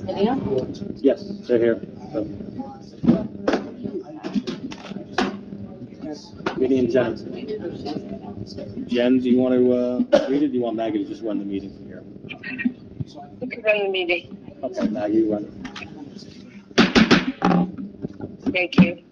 Video? Yes, they're here. Meeting in Jen. Jen, do you want to read it? Or do you want Maggie to just run the meeting from here? You can run the meeting. Okay, Maggie, run it. Thank you.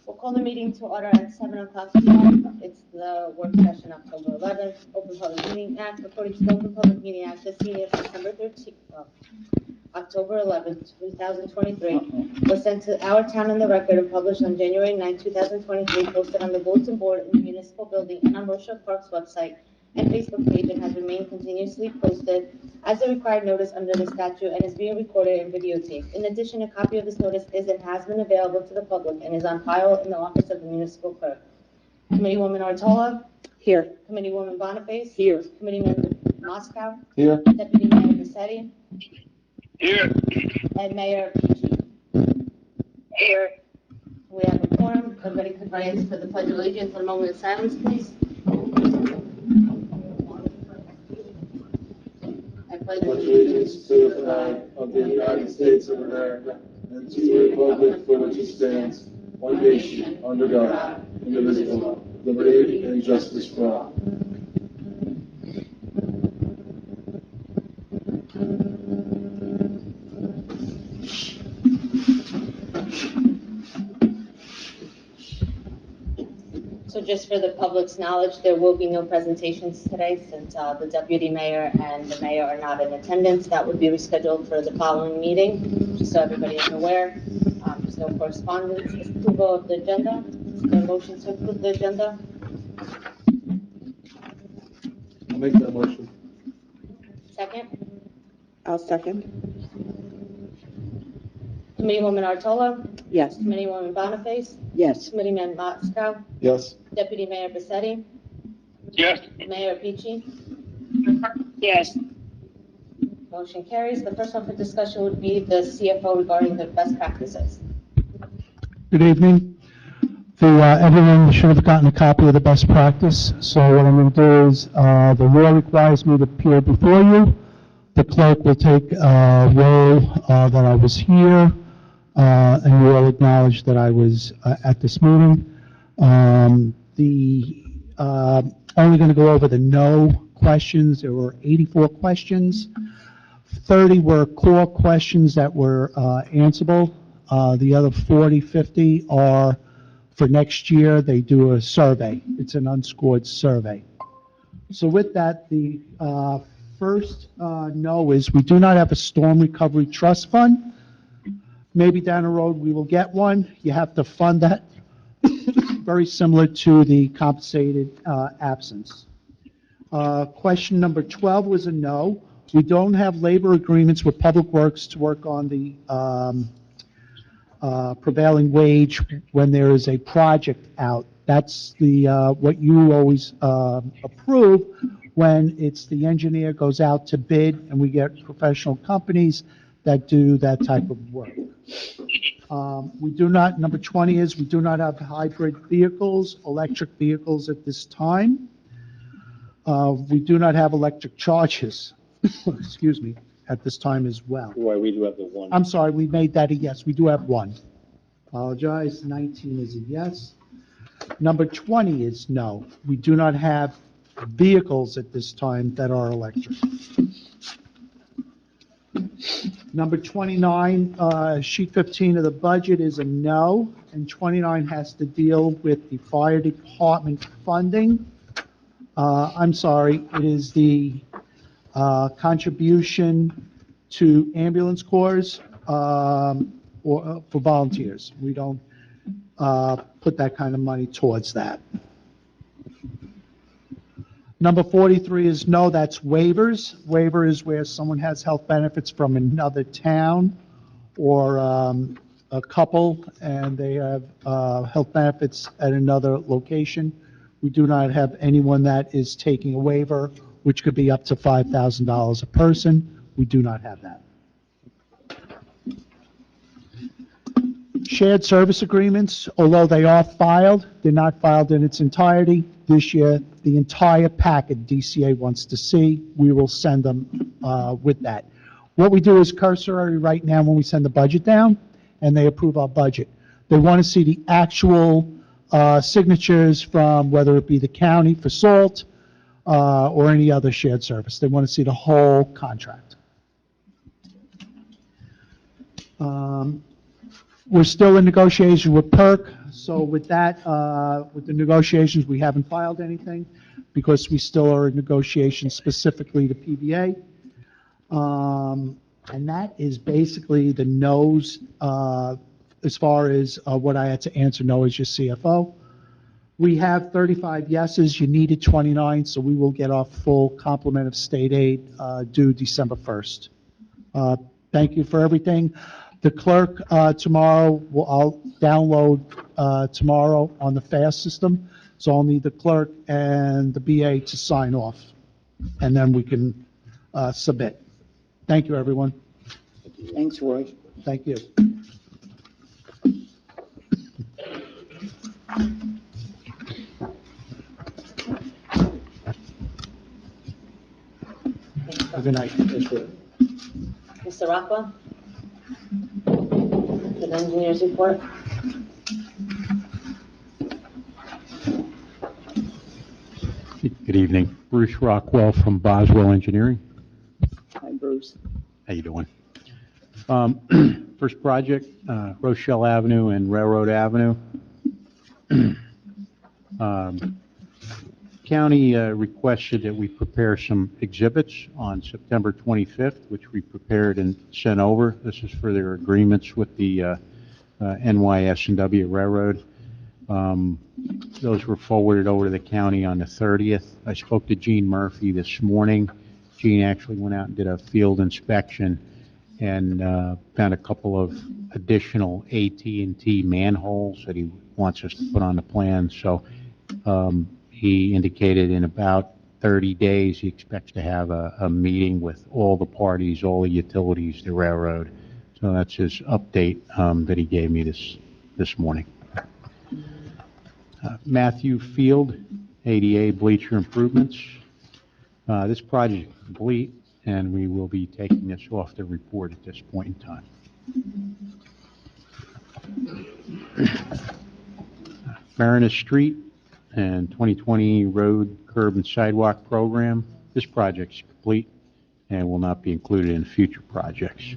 We'll call the meeting to order at 7 o'clock p.m. It's the work session, October 11th, Open Public Meeting Act. According to the Open Public Meeting Act, this meeting is September 13th, October 11th, 2023, was sent to our town in the record and published on January 9, 2023, posted on the bulletin board in the municipal building and on Rochelle Park's website and Facebook page, and has remained continuously posted as a required notice under the statute and is being recorded and videotaped. In addition, a copy of this notice is and has been available to the public and is on file in the office of the municipal clerk. Committeewoman Artola? Here. Committeewoman Boniface? Here. Committeeman Moscow? Here. Deputy Mayor Bassetti? Here. And Mayor Peachy. Here. We have a quorum. Everybody could rise for the Pledge of Allegiance. A moment of silence, please. I pledge Allegiance to the flag of the United States of America and to the republic for which it stands, one nation, under God, indivisible, with liberty and justice for all. So just for the public's knowledge, there will be no presentations today since the deputy mayor and the mayor are not in attendance. That would be rescheduled for the following meeting, just so everybody is aware. There's no correspondence. Approval of the agenda. Is there a motion to approve the agenda? I'll make that motion. Second. I'll second. Committeewoman Artola? Yes. Committeewoman Boniface? Yes. Committeeman Moscow? Yes. Deputy Mayor Bassetti? Yes. Mayor Peachy? Yes. Motion carries. The first one for discussion would be the CFO regarding the best practices. Good evening. Everyone should have gotten a copy of the best practice. So what I'm going to do is, the law requires me to appear before you. The clerk will take roll that I was here, and will acknowledge that I was at this meeting. Only going to go over the no questions. There were 84 questions. 30 were core questions that were answerable. The other 40, 50 are for next year. They do a survey. It's an unscored survey. So with that, the first no is we do not have a storm recovery trust fund. Maybe down the road we will get one. You have to fund that. Very similar to the compensated absence. Question number 12 was a no. We don't have labor agreements with Public Works to work on the prevailing wage when there is a project out. That's the what you always approve when it's the engineer goes out to bid and we get professional companies that do that type of work. We do not, number 20 is we do not have hybrid vehicles, electric vehicles at this time. We do not have electric charges, excuse me, at this time as well. Roy, we do have the one. I'm sorry, we made that a yes. We do have one. Apologize. 19 is a yes. Number 20 is no. We do not have vehicles at this time that are electric. Number 29, sheet 15 of the budget is a no, and 29 has to deal with the fire department funding. I'm sorry, it is the contribution to ambulance corps or for volunteers. We don't put that kind of money towards that. Number 43 is no, that's waivers. Waiver is where someone has health benefits from another town or a couple, and they have health benefits at another location. We do not have anyone that is taking a waiver, which could be up to $5,000 a person. We do not have that. Shared service agreements, although they are filed, they're not filed in its entirety. this year. The entire packet DCA wants to see, we will send them with that. What we do is cursory right now when we send the budget down, and they approve our budget. They want to see the actual signatures from whether it be the county for salt or any other shared service. They want to see the whole contract. We're still in negotiation with PERC, so with that, with the negotiations, we haven't filed anything because we still are in negotiations specifically to PBA. And that is basically the no's, as far as what I had to answer no as your CFO. We have 35 yeses, you needed 29, so we will get our full complement of state aid due December 1st. Thank you for everything. The clerk tomorrow, I'll download tomorrow on the FAST system, so I'll need the clerk and the BA to sign off, and then we can submit. Thank you, everyone. Thanks, Roy. Thank you. Good night. Mr. Rockwell? The engineer's report? Good evening. Bruce Rockwell from Boswell Engineering. Hi, Bruce. How you doing? First project, Rochelle Avenue and Railroad Avenue. County requested that we prepare some exhibits on September 25th, which we prepared and sent over. This is for their agreements with the NYS&W Railroad. Those were forwarded over to the county on the 30th. I spoke to Gene Murphy this morning. Gene actually went out and did a field inspection and found a couple of additional AT&T manholes that he wants us to put on the plan. So he indicated in about 30 days he expects to have a meeting with all the parties, all the utilities, the railroad. So that's his update that he gave me this morning. Matthew Field, ADA bleacher improvements. This project is complete, and we will be taking this off the report at this point in time. Marinus Street and 2020 Road Curb and Sidewalk Program. This project is complete and will not be included in future projects.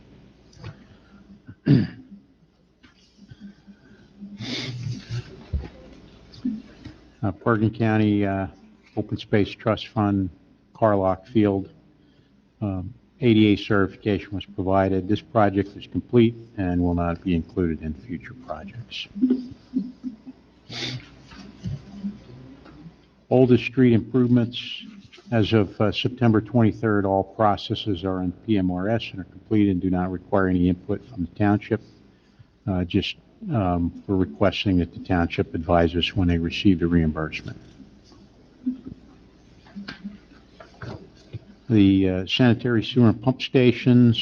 Bergen County Open Space Trust Fund, Carlock Field. ADA certification was provided. This project is complete and will not be included in future projects. Oldest street improvements. As of September 23rd, all processes are in PMRS and are complete and do not require any input from the township. We're requesting that the township advise us when they receive the reimbursement. The sanitary sewer and pump station,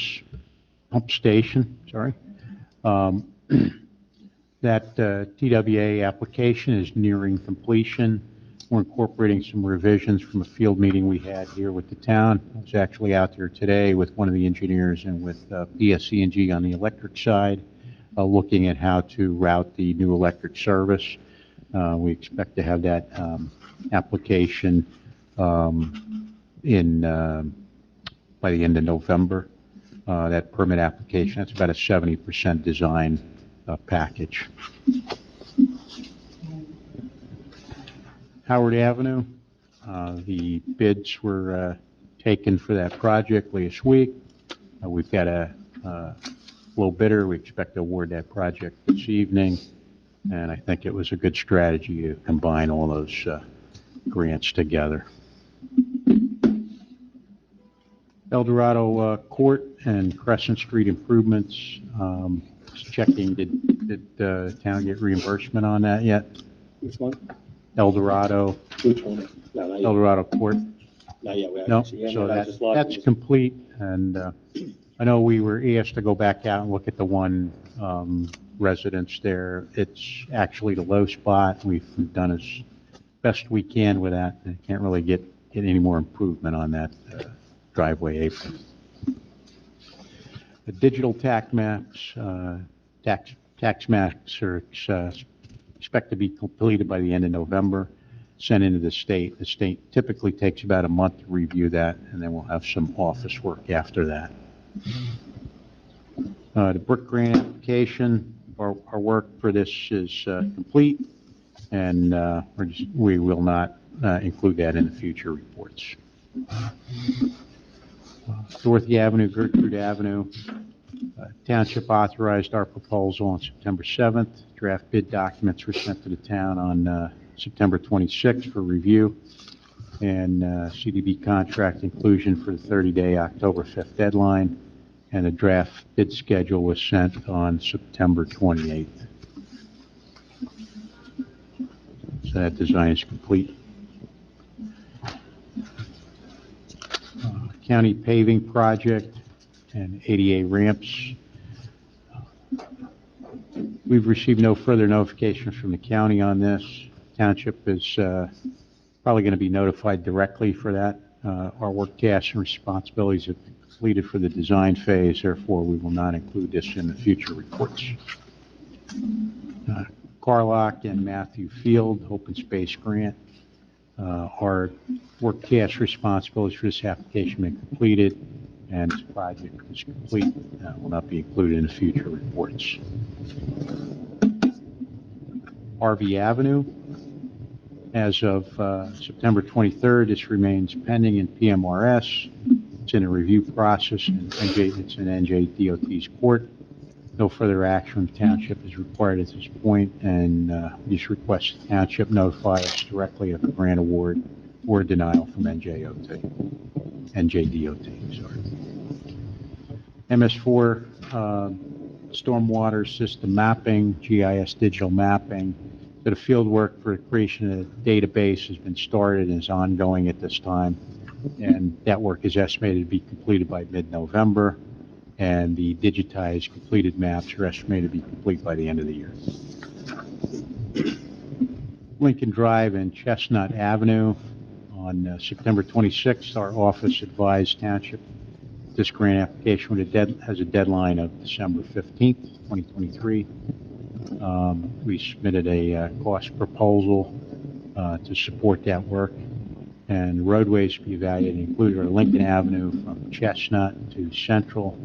that TWA application is nearing completion. We're incorporating some revisions from a field meeting we had here with the town. I was actually out there today with one of the engineers and with PSE&G on the electric side, looking at how to route the new electric service. We expect to have that application by the end of November. That permit application, that's about a 70% design package. Howard Avenue, the bids were taken for that project last week. We've got a low bidder. We expect to award that project this evening, and I think it was a good strategy to combine all those grants together. El Dorado Court and Crescent Street improvements. Just checking, did the town get reimbursement on that yet? Which one? El Dorado. Which one? No, not yet. El Dorado Court. Not yet. We No, actually- so I just logged that's in. complete, and I know we were asked to go back out and look at the one residence there. It's actually the low spot. We've done as best we can with that. I can't really get any more improvement on that driveway apron. The digital tax maps, tax maps are expected to be completed by the end of November, sent into the state. The state typically takes about a month to review that, and then we'll have some office work after that. The brick grant application, our work for this is complete, and we will not include that in the future reports. Dorothy Avenue, Gertrude Avenue, Township authorized our proposal on September 7th. Draft bid documents were sent to the town on September 26th for review, and CDB contract inclusion for the 30-day October 5th deadline, and a draft bid schedule was sent on September 28th. So that design is complete. County paving project and ADA ramps. We've received no further notifications from the county on this. Township is probably going to be notified directly for that. Our work tasks and responsibilities have been completed for the design phase, therefore we will not include this in the future reports. Carlock and Matthew Field, open space grant. Our work task responsibilities for this application have been completed, and this project is complete, will not be included in the future reports. RV Avenue, as of September 23rd, this remains pending in PMRS. It's in a review process, and it's in NJDOT's court. No further action from the township is required at this point, and we just request the township notify us directly of the grant award or denial from NJDOT. Sorry. MS4 stormwater system mapping, GIS digital mapping. So the field work for the creation of the database has been started and is ongoing at this time, and that work is estimated to be completed by mid-November, and the digitized completed maps are estimated to be complete by the end of the year. Lincoln Drive and Chestnut Avenue. On September 26th, our office advised Township this grant application has a deadline of December 15th, 2023. We submitted a cost proposal to support that work, and roadways to be evaluated included are Lincoln Avenue from Chestnut to Central,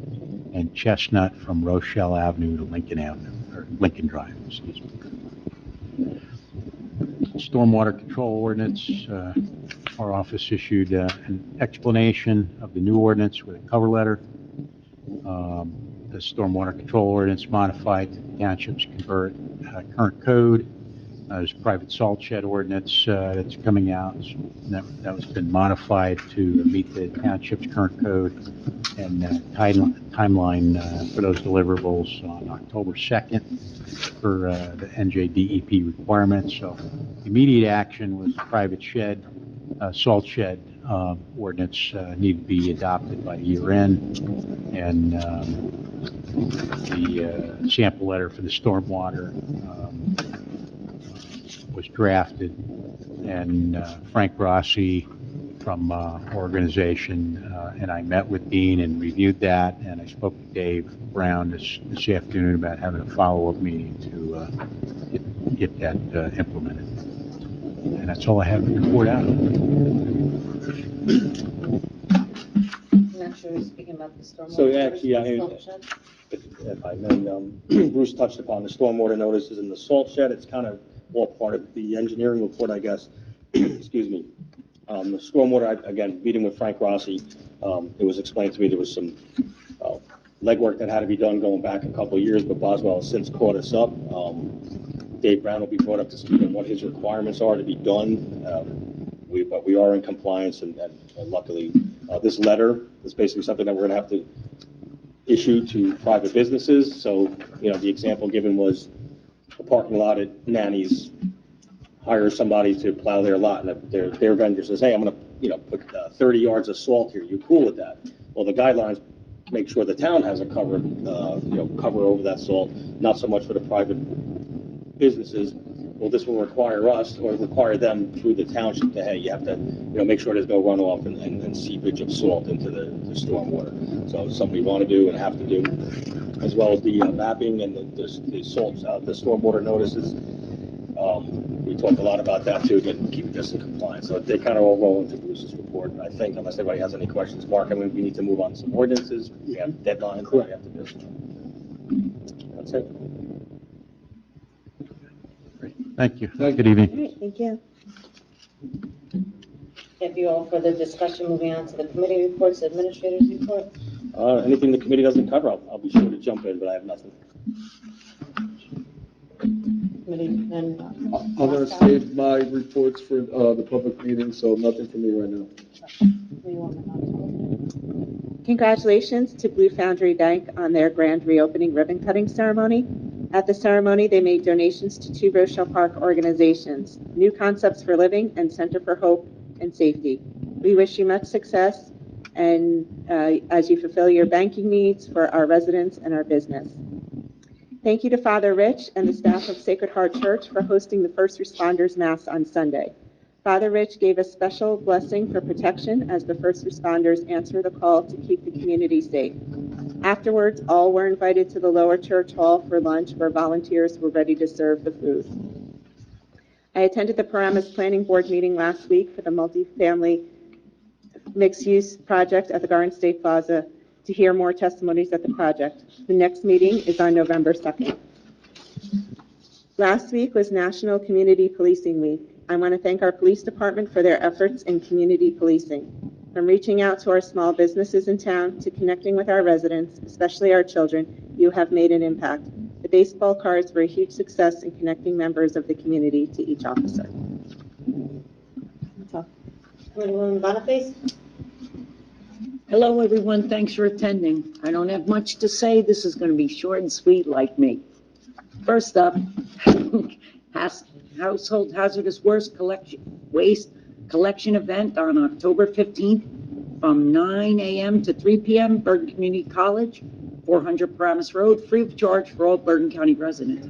and Chestnut from Rochelle Avenue to Lincoln Avenue, or Lincoln Drive, excuse me. Stormwater control ordinance, our office issued an explanation of the new ordinance with a cover letter. The stormwater control ordinance modified to the township's current code. There's a private salt shed ordinance that's coming out. That was been modified to meet the township's current code, and timeline for those deliverables on October 2nd for the NJDEP requirements. So immediate action was the private shed, salt shed ordinance need to be adopted by year end, and the sample letter for the stormwater was drafted, and Frank Rossi from our organization and I met with Dean and reviewed that, and I spoke to Dave Brown this afternoon about having a follow-up meeting to get that implemented. And that's all I have to report out. I'm not sure who's speaking about the stormwater. So actually, Salt shed. if I may, Bruce touched upon the stormwater notices in the salt shed. It's kind of all part of the engineering report, I guess. Excuse me. The stormwater, again, meeting with Frank Rossi, it was explained to me there was some legwork that had to be done going back a couple of years, but Boswell has since caught us up. Dave Brown will be brought up to speed on what his requirements are to be done. But we are in compliance, and luckily, this letter is basically something that we're going to have to issue to private businesses. So, the example given was a parking lot at Nanny's hires somebody to plow their lot, and their vendor says, hey, I'm going to, put 30 yards of salt here. You cool with that? Well, the guidelines make sure the town has a cover over that salt, not so much for the private businesses. well, this will require us or require them through the township to, hey, you have to, make sure there's no runoff and seepage of salt into the stormwater. So something we want to do and have to do, as well as the mapping and the salt, the stormwater notices. We talked a lot about that too, again, keeping this in compliance. So they kind of all roll into Bruce's report. I think, unless anybody has any questions, Mark, I mean, we need to move on to some ordinances. We have deadlines. We have to do. That's it. Thank you. Thank Good you. evening. All right, thank you. If you all further discussion, moving on to the committee reports, administrators report. Anything the committee doesn't cover, I'll be sure to jump in, but I have nothing. Committee, and, I'm gonna save my reports for, the public meeting, so nothing from me right now. Congratulations to Blue Foundry Bank on their grand reopening ribbon cutting ceremony. At the ceremony, they made donations to 2 Rochelle Park organizations, New Concepts for Living and Center for Hope and Safety. We wish you much success and as you fulfill your banking needs for our residents and our business. Thank you to Father Rich and the staff of Sacred Heart Church for hosting the First Responders Mass on Sunday. Father Rich gave a special blessing for protection as the first responders answer the call to keep the community safe. Afterwards, all were invited to the lower church hall for lunch where volunteers were ready to serve the food. I attended the Paramus Planning Board meeting last week for the multifamily mixed-use project at the Garden State Plaza to hear more testimonies at the project. The next meeting is on November 2nd. Last week was National Community Policing Week. I want to thank our police department for their efforts in community policing. From reaching out to our small businesses in town to connecting with our residents, especially our children, you have made an impact. The baseball cards were a huge success in connecting members of the community to each officer. That's all. Committeewoman Boniface. Hello, everyone. Thanks for attending. I don't have much to say. This is going to be short and sweet like me. First up, Household Hazardous Waste Collection Event on October 15th from 9 a.m. to 3 p.m. Bergen Community College, 400 Paramus Road, free of charge for all Bergen County residents.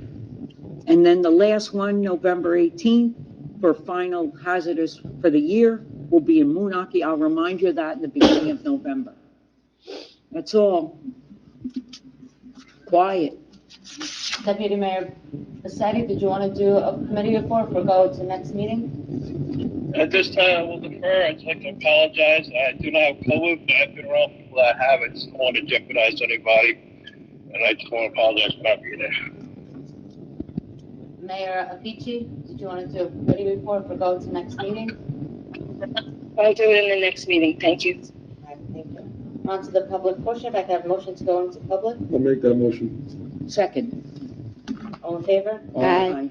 And then the last one, November 18th, for final hazardous for the year, will be in Moonachie. I'll remind you of that in the beginning of November. That's all. Quiet. Deputy Mayor Bassetti, did you want to do a committee report or go to next meeting? At this time, I will defer. I'd like to apologize. I do not have COVID, but I've been around people that have it. So I don't want to jeopardize anybody. And I just want to apologize for not being there. Mayor Afici, did you want to do a committee report or go to next meeting? I'll do it in the next meeting. Thank you. All right, thank you. On to the public portion. If I can have a motion to go into public. I'll make that motion. Second. All in favor? Aye.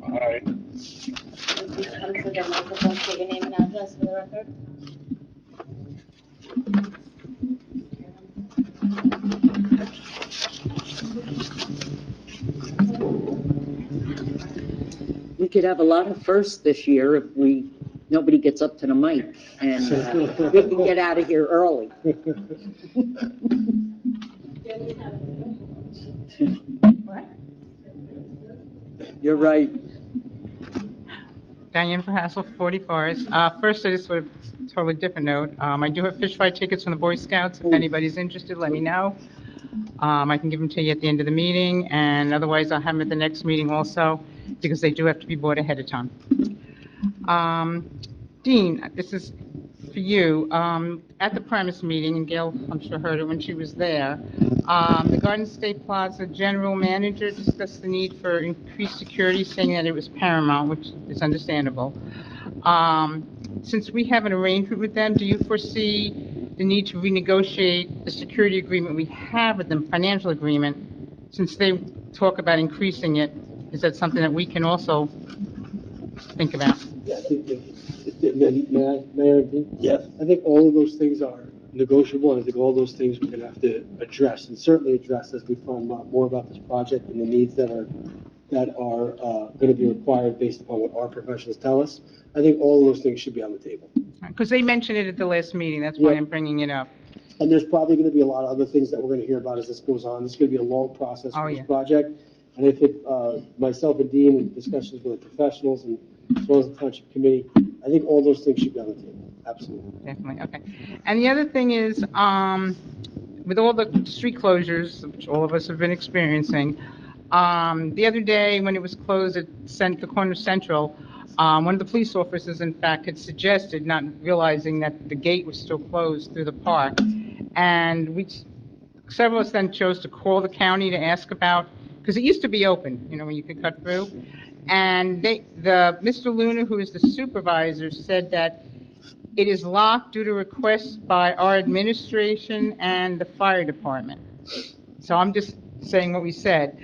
All right. Please come to the microphone, state your name and address for the record. We could have a lot of firsts this year if nobody gets up to the mic and we can get out of here early. You're right. Diane Verhassel, 40 Forest. First, I just want a totally different note. I do have fish fry tickets from the Boy Scouts. If anybody's interested, let me know. I can give them to you at the end of the meeting, and otherwise I'll have them at the next meeting also, because they do have to be bought ahead of time. Dean, this is for you. At the premise meeting, and Gail, I'm sure heard it when she was there, the Garden State Plaza general manager discussed the need for increased security, saying that it was paramount, which is understandable. Since we have an arrangement with them, do you foresee the need to renegotiate the security agreement we have with them, financial agreement, since they talk about increasing it? Is that something that we can also think about? Yeah, I think, Mayor, Yes. I think all of those things are negotiable, and I think all those things we're gonna have to address, and certainly address as we find out more about this project and the needs that are gonna be required based upon what our professionals tell us. I think all of those things should be on the table. Because they mentioned it at the last meeting, that's why Yeah. I'm bringing it up. And there's probably gonna be a lot of other things that we're gonna hear about as this goes on. This is gonna be a long process Oh, for this yeah. project. And I think, myself and Dean, in discussions with the professionals and as well as the township committee, I think all those things should be on the table, absolutely. Definitely, okay. And the other thing is, with all the street closures, which all of us have been experiencing, the other day when it was closed at the corner Central, one of the police officers, in fact, had suggested, not realizing that the gate was still closed through the park, and several of us then chose to call the county to ask about, because it used to be open, you know, when you could cut through. And Mr. Luna, who is the supervisor, said that it is locked due to requests by our administration and the fire department. So I'm just saying what we said.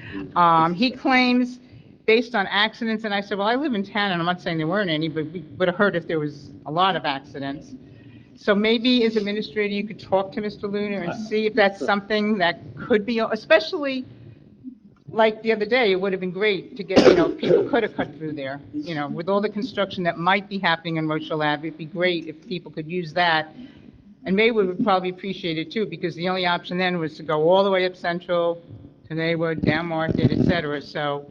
He claims, based on accidents, and I said, well, I live in town, and I'm not saying there weren't any, but we would have heard if there was a lot of accidents. So maybe as administrator, you could talk to Mr. Luna and see if that's something that could be, especially like the other day, it would have been great to get, you know, people could have cut through there. You know, with all the construction that might be happening on Rochelle Ave, it'd be great if people could use that. And Maywood would probably appreciate it too, because the only option then was to go all the way up Central to Maywood, down Market, et cetera. So,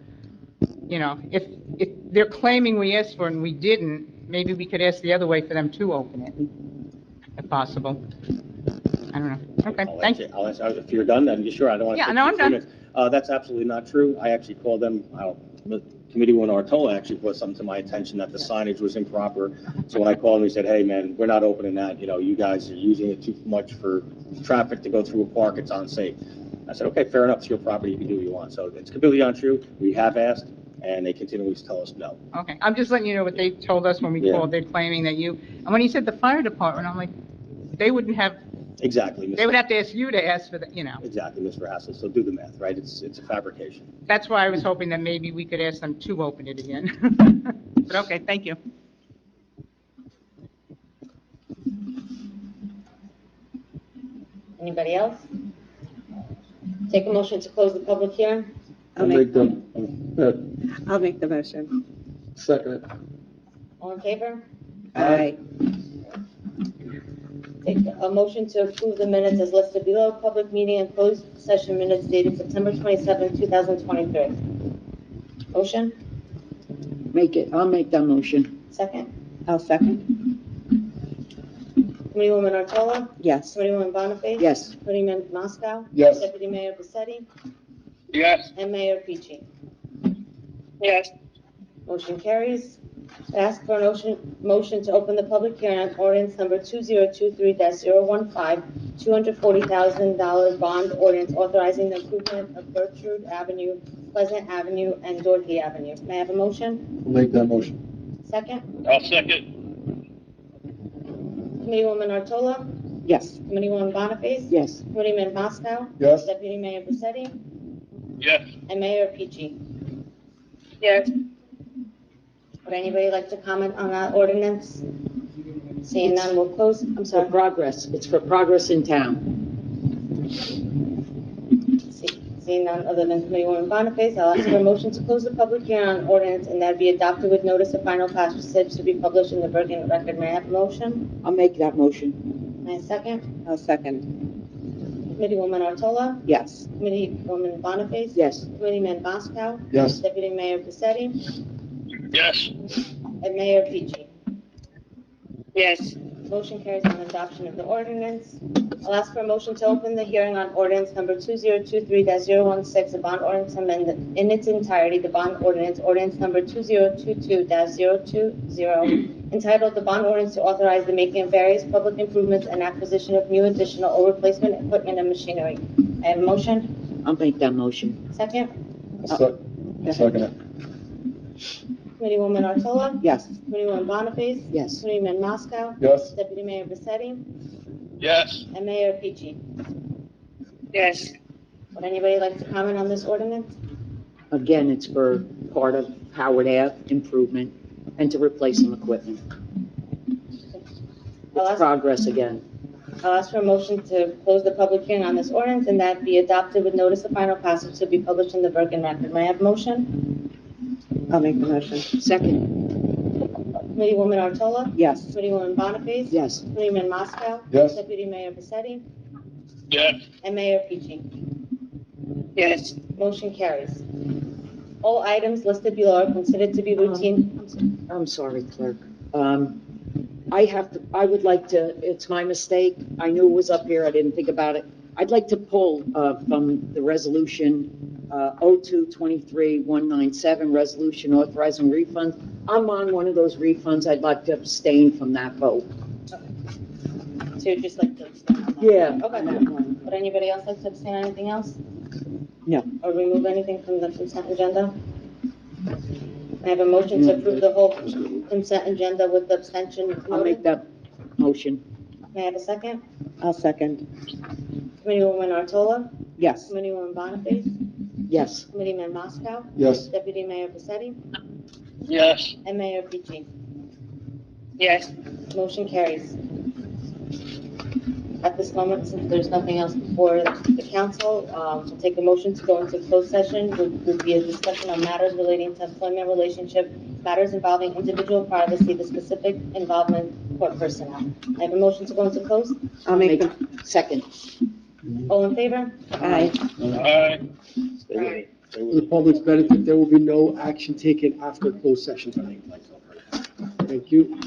you know, if they're claiming we asked for it and we didn't, maybe we could ask the other way for them to open it, if possible. I don't know. Okay, thank you. I'll answer, if you're done, then you sure, I don't want to. Yeah, no, I'm done. That's absolutely not true. I actually called them, the committee when Artola actually brought something to my attention that the signage was improper. So when I called them, he said, hey, man, we're not opening that. You know, you guys are using it too much for traffic to go through a park. It's unsafe. I said, okay, fair enough. It's your property. You can do what you want. So it's completely untrue. We have asked, and they continually tell us no. Okay, I'm just letting you know what they told us when we Yeah. called. They're claiming that and when he said the fire department, I'm like, they wouldn't have, Exactly. they would have to ask you to ask for the, you know. Exactly, Mr. Hassel. So do the math, right? It's a fabrication. That's why I was hoping that maybe we could ask them to open it again. But okay, thank you. Anybody else? Take a motion to close the public hearing. I'll make them, the motion. second it. All in favor? Aye. Take a motion to approve the minutes as listed below. Public meeting and closed session minutes dated September 27, 2023. Motion? I'll make that motion. Second? I'll second. Committeewoman Artola? Yes. Committeewoman Boniface? Yes. Committeeman Moscow? Yes. Deputy Mayor Bassetti? Yes. And Mayor Peachy? Yes. Motion carries. I ask for a motion to open the public hearing on ordinance number 2023-015, $240,000 bond ordinance authorizing the improvement of Gertrude Avenue, Pleasant Avenue, and Dorothy Avenue. May I have a motion? I'll make that motion. Second? I'll second. Committeewoman Artola? Yes. Committeewoman Boniface? Yes. Committeeman Moscow? Yes. Deputy Mayor Bassetti? Yes. And Mayor Peachy? Yes. Would anybody like to comment on that ordinance? Seeing none, we'll close. I'm For sorry. progress. It's for progress in town. Seeing none other than Committeewoman Boniface, I'll ask for a motion to close the public hearing on ordinance and that be adopted with notice of final passage to be published in the Bergen Record. May I have a motion? I'll make that motion. May I second? I'll second. Committeewoman Artola? Yes. Committeewoman Boniface? Yes. Committeeman Moscow? Yes. Deputy Mayor Bassetti? Yes. And Mayor Peachy? Yes. Motion carries on adoption of the ordinance. I'll ask for a motion to open the hearing on ordinance number 2023-016, a bond ordinance amended in its entirety, the bond ordinance number 2022-020, entitled the bond ordinance to authorize the making of various public improvements and acquisition of new additional or replacement equipment and machinery. I have a motion. I'll make that motion. Second. Second it. Committeewoman Artola? Yes. Committeewoman Boniface? Yes. Committeeman Moscow? Yes. Deputy Mayor Bassetti? Yes. And Mayor Peachy? Yes. Would anybody like to comment on this ordinance? Again, it's for part of Howard Ave improvement and to replace some equipment. I'll It's ask, progress again. I'll ask for a motion to close the public hearing on this ordinance and that be adopted with notice of final passage to be published in the Bergen Record. May I have a motion? I'll make the motion. Second. Committeewoman Artola? Yes. Committeewoman Boniface? Yes. Committeeman Moscow? Yes. Deputy Mayor Bassetti? Yes. And Mayor Peachy? Yes. Motion carries. All items listed below are considered to be routine. I'm sorry, clerk. I would like to, it's my mistake. I knew it was up here. I didn't think about it. I'd like to pull, from the resolution, 02-23-197, resolution authorizing refunds. I'm on one of those refunds. I'd like to abstain from that vote. So you'd just like to abstain on that? Yeah. Okay. Would anybody else like to abstain on anything else? No. Or remove anything from the consent agenda? I have a motion to approve the whole consent agenda with the abstention I'll make noted. that motion. May I have a second? I'll second. Committeewoman Artola? Yes. Committeewoman Boniface? Yes. Committeeman Moscow? Yes. Deputy Mayor Pacchetti? Yes. And Mayor Pichi? Yes. Motion carries. At this moment, since there's nothing else before the council, we'll take a motion to go into closed session, would be a discussion on matters relating to employment relationship, matters involving individual privacy, the specific involvement court personnel. I have a motion to go into closed. I'll make the, Second. All in favor? aye. Aye. For the public's benefit, there will be no action taken after closed session tonight. Thank you.